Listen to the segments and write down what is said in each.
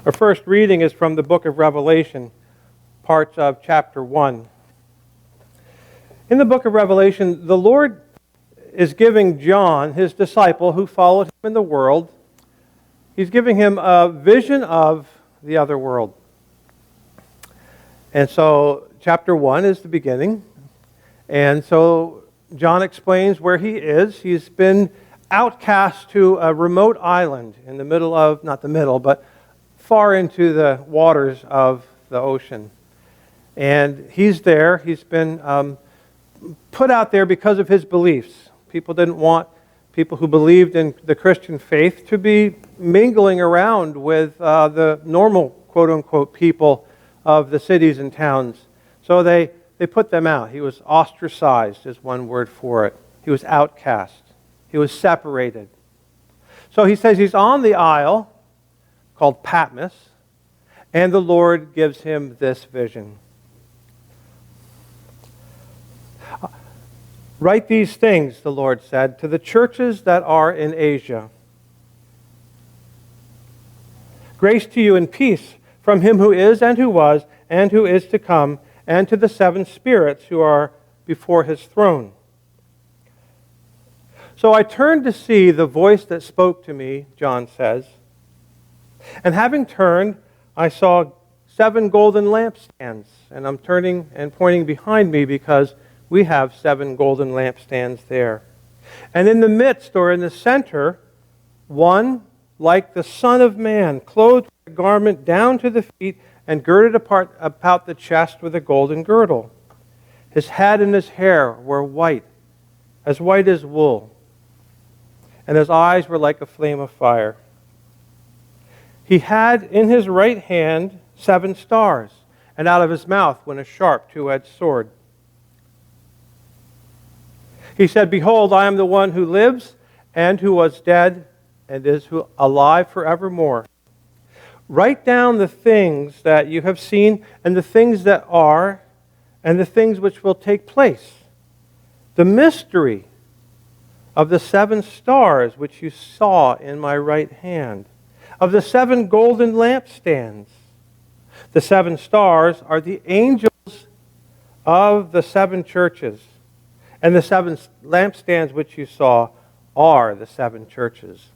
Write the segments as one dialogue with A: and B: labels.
A: Our first reading is from the book of Revelation, parts of chapter 1. In the book of Revelation, the Lord is giving John, his disciple who followed him in the world, he's giving him a vision of the other world. And so chapter 1 is the beginning. And so John explains where he is. He's been outcast to a remote island in the middle of, not the middle, but far into the waters of the ocean. And he's there. He's been put out there because of his beliefs. People didn't want people who believed in the Christian faith to be mingling around with the normal, quote-unquote, people of the cities and towns. So they put them out. He was ostracized, is one word for it. He was outcast. He was separated. So he says he's on the isle called Patmos, and the Lord gives him this vision. Write these things, the Lord said, to the churches that are in Asia. Grace to you and peace from him who is and who was and who is to come, and to the seven spirits who are before his throne. So I turned to see the voice that spoke to me, John says. And having turned, I saw 7 golden lampstands. And I'm turning and pointing behind me because we have 7 golden lampstands there. And in the midst, or in the center, one like the Son of Man, clothed with a garment down to the feet and girded about the chest with a golden girdle. His head and his hair were white as wool, and his eyes were like a flame of fire. He had in his right hand 7 stars, and out of his mouth went a sharp 2-edged sword. He said, Behold, I am the one who lives and who was dead and is alive forevermore. Write down the things that you have seen and the things that are and the things which will take place. The mystery of the 7 stars which you saw in my right hand, of the 7 golden lampstands. The 7 stars are the angels of the 7 churches, and the 7 lampstands which you saw are the 7 churches.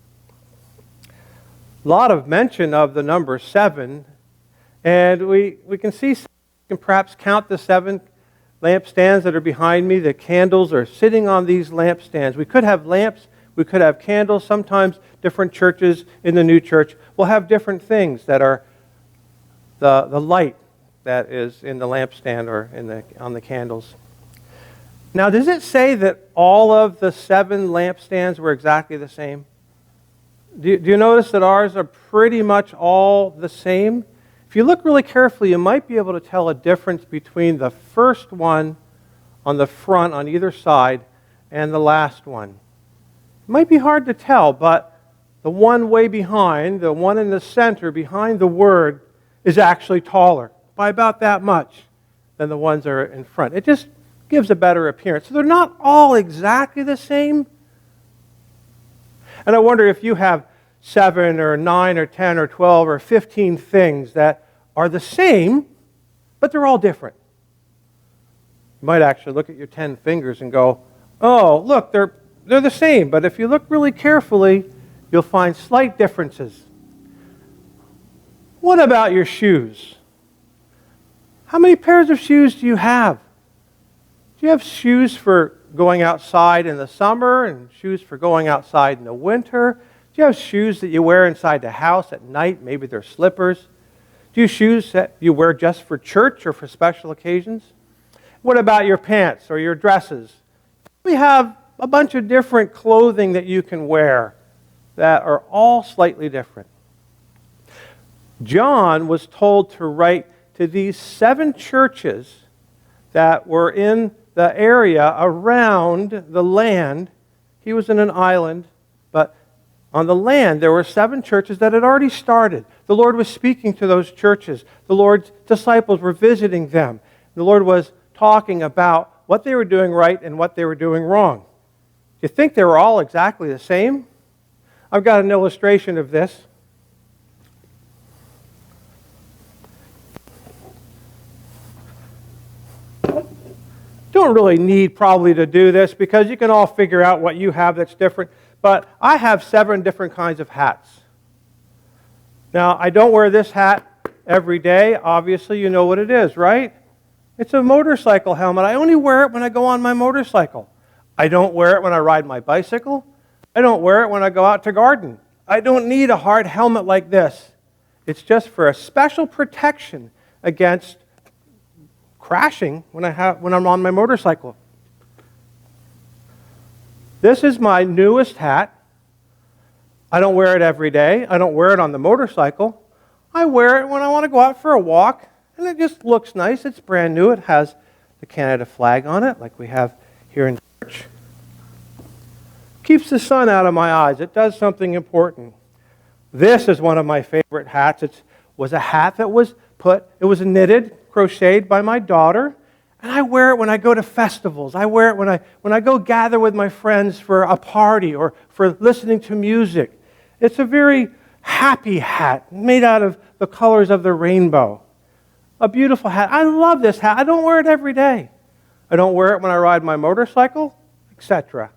A: A lot of mention of the number 7, and we can see, we can perhaps count the 7 lampstands that are behind me. The candles are sitting on these lampstands. We could have lamps, we could have candles. Sometimes different churches in the new church will have different things that are the light that is in the lampstand or on the candles. Now, does it say that all of the 7 lampstands were exactly the same? Do you notice that ours are pretty much all the same? If you look really carefully, you might be able to tell a difference between the first one on the front on either side and the last one. It might be hard to tell, but the one way behind, the one in the center behind the word, is actually taller by about that much than the ones that are in front. It just gives a better appearance. So they're not all exactly the same. And I wonder if you have 7 or 9 or 10 or 12 or 15 things that are the same, but they're all different. You might actually look at your 10 fingers and go, oh, look, they're the same. But if you look really carefully, you'll find slight differences. What about your shoes? How many pairs of shoes do you have? Do you have shoes for going outside in the summer and shoes for going outside in the winter? Do you have shoes that you wear inside the house at night? Maybe they're slippers. Do you have shoes that you wear just for church or for special occasions? What about your pants or your dresses? We have a bunch of different clothing that you can wear that are all slightly different. John was told to write to these 7 churches that were in the area around the land. He was in an island, but on the land there were 7 churches that had already started. The Lord was speaking to those churches. The Lord's disciples were visiting them. The Lord was talking about what they were doing right and what they were doing wrong. Do you think they were all exactly the same? I've got an illustration of this. don't really need probably to do this because you can all figure out what you have that's different. But I have 7 different kinds of hats. Now, I don't wear this hat every day. Obviously, you know what it is, right? It's a motorcycle helmet. I only wear it when I go on my motorcycle. I don't wear it when I ride my bicycle. I don't wear it when I go out to garden. I don't need a hard helmet like this. It's just for a special protection against crashing when I'm on my motorcycle. This is my newest hat. I don't wear it every day. I don't wear it on the motorcycle. I wear it when I want to go out for a walk, and it just looks nice. It's brand new. It has the Canada flag on it, like we have here in church. Keeps the sun out of my eyes. It does something important. This is one of my favorite hats. It was a hat that was knitted, crocheted by my daughter, and I wear it when I go to festivals. I wear it when I go gather with my friends for a party or for listening to music. It's a very happy hat made out of the colors of the rainbow. A beautiful hat. I love this hat. I don't wear it every day. I don't wear it when I ride my motorcycle, etc.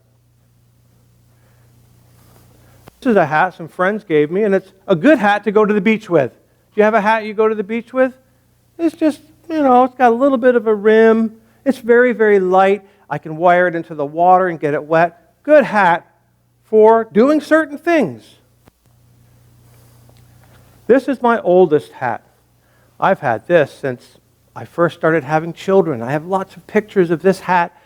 A: This is a hat some friends gave me, and it's a good hat to go to the beach with. Do you have a hat you go to the beach with? It's just, it's got a little bit of a rim. It's very, very light. I can wire it into the water and get it wet. Good hat for doing certain things. This is my oldest hat. I've had this since I first started having children. I have lots of pictures of this hat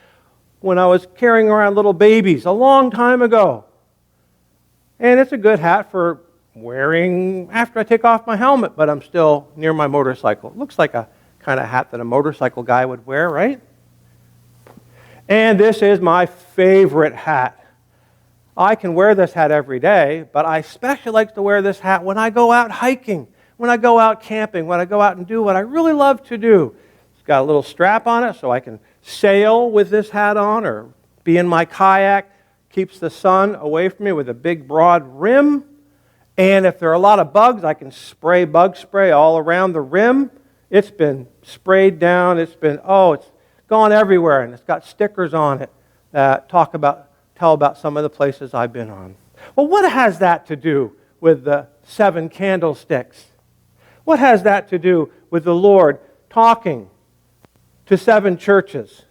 A: when I was carrying around little babies a long time ago. And it's a good hat for wearing after I take off my helmet, but I'm still near my motorcycle. It looks like a kind of hat that a motorcycle guy would wear, right? And this is my favorite hat. I can wear this hat every day, but I especially like to wear this hat when I go out hiking, when I go out camping, when I go out and do what I really love to do. It's got a little strap on it so I can sail with this hat on or be in my kayak. Keeps the sun away from me with a big broad rim. And if there are a lot of bugs, I can spray bug spray all around the rim. It's been sprayed down. It's gone everywhere, and it's got stickers on it that tell about some of the places I've been on. Well, what has that to do with the 7 candlesticks? What has that to do with the Lord talking to 7 churches?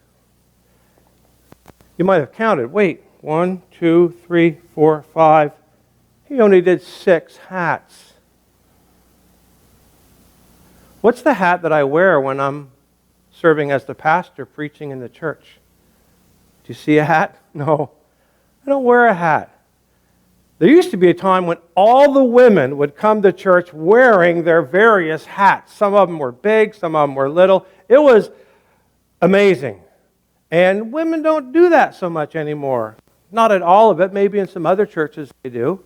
A: You might have counted. Wait, 1, 2, 3, 4, 5. He only did 6 hats. What's the hat that I wear when I'm serving as the pastor preaching in the church? Do you see a hat? No, I don't wear a hat. There used to be a time when all the women would come to church wearing their various hats. Some of them were big, some of them were little. It was amazing. And women don't do that so much anymore. Not at all of it. Maybe in some other churches they do.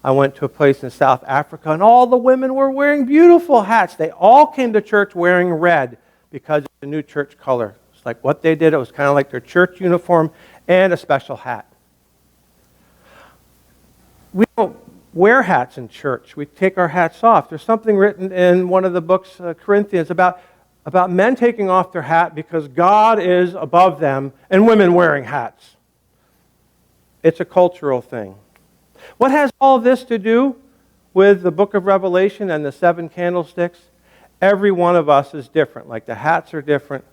A: I went to a place in South Africa, and all the women were wearing beautiful hats. They all came to church wearing red because it's a new church color. It's like what they did. It was kind of like their church uniform and a special hat. We don't wear hats in church. We take our hats off. There's something written in one of the books, Corinthians, about men taking off their hat because God is above them and women wearing hats. It's a cultural thing. What has all this to do with the book of Revelation and the 7 candlesticks? Every one of us is different. Like the hats are different,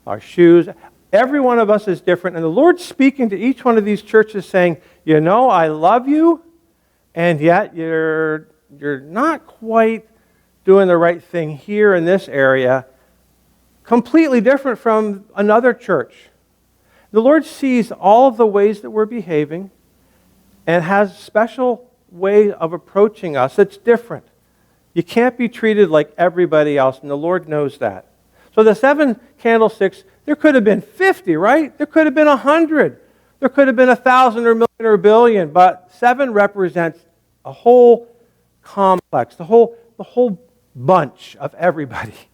A: our shoes. Every one of us is different. And the Lord's speaking to each one of these churches saying, I love you, and yet you're not quite doing the right thing here in this area. Completely different from another church. The Lord sees all of the ways that we're behaving and has a special way of approaching us that's different. You can't be treated like everybody else, and the Lord knows that. So the 7 candlesticks, there could have been 50, right? There could have been 100. There could have been 1,000 or 1,000,000 or 1,000,000,000, but 7 represents a whole complex, the whole bunch of everybody.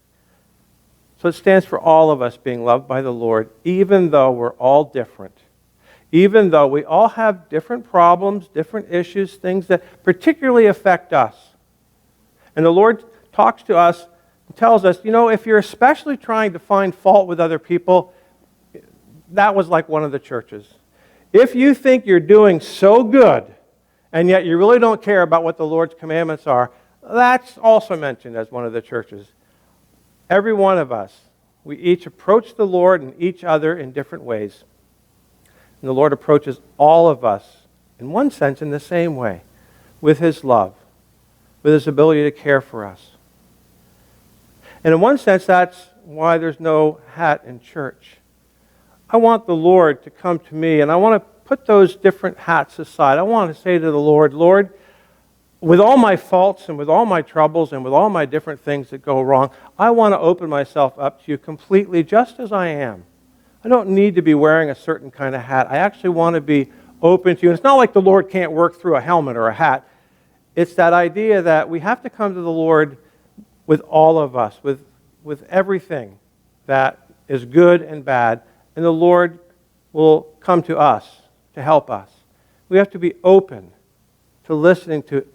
A: So it stands for all of us being loved by the Lord, even though we're all different. Even though we all have different problems, different issues, things that particularly affect us. And the Lord talks to us and tells us, if you're especially trying to find fault with other people, that was like one of the churches. If you think you're doing so good, and yet you really don't care about what the Lord's commandments are, that's also mentioned as one of the churches. Every one of us, we each approach the Lord and each other in different ways. And the Lord approaches all of us, in one sense, in the same way, with His love, with His ability to care for us. And in one sense, that's why there's no hat in church. I want the Lord to come to me, and I want to put those different hats aside. I want to say to the Lord, Lord, with all my faults and with all my troubles and with all my different things that go wrong, I want to open myself up to you completely just as I am. I don't need to be wearing a certain kind of hat. I actually want to be open to you. And it's not like the Lord can't work through a helmet or a hat. It's that idea that we have to come to the Lord with all of us, with everything that is good and bad, and the Lord will come to us to help us. We have to be open to listening to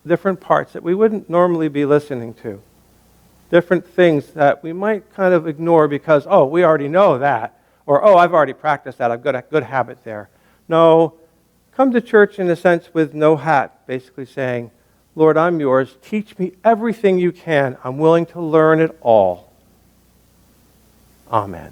A: different parts that we wouldn't normally be listening to, different things that we might kind of ignore because, oh, we already know that, or, oh, I've already practiced that, I've got a good habit there. No, come to church in a sense with no hat, basically saying, Lord, I'm yours. Teach me everything you can. I'm willing to learn it all. Amen.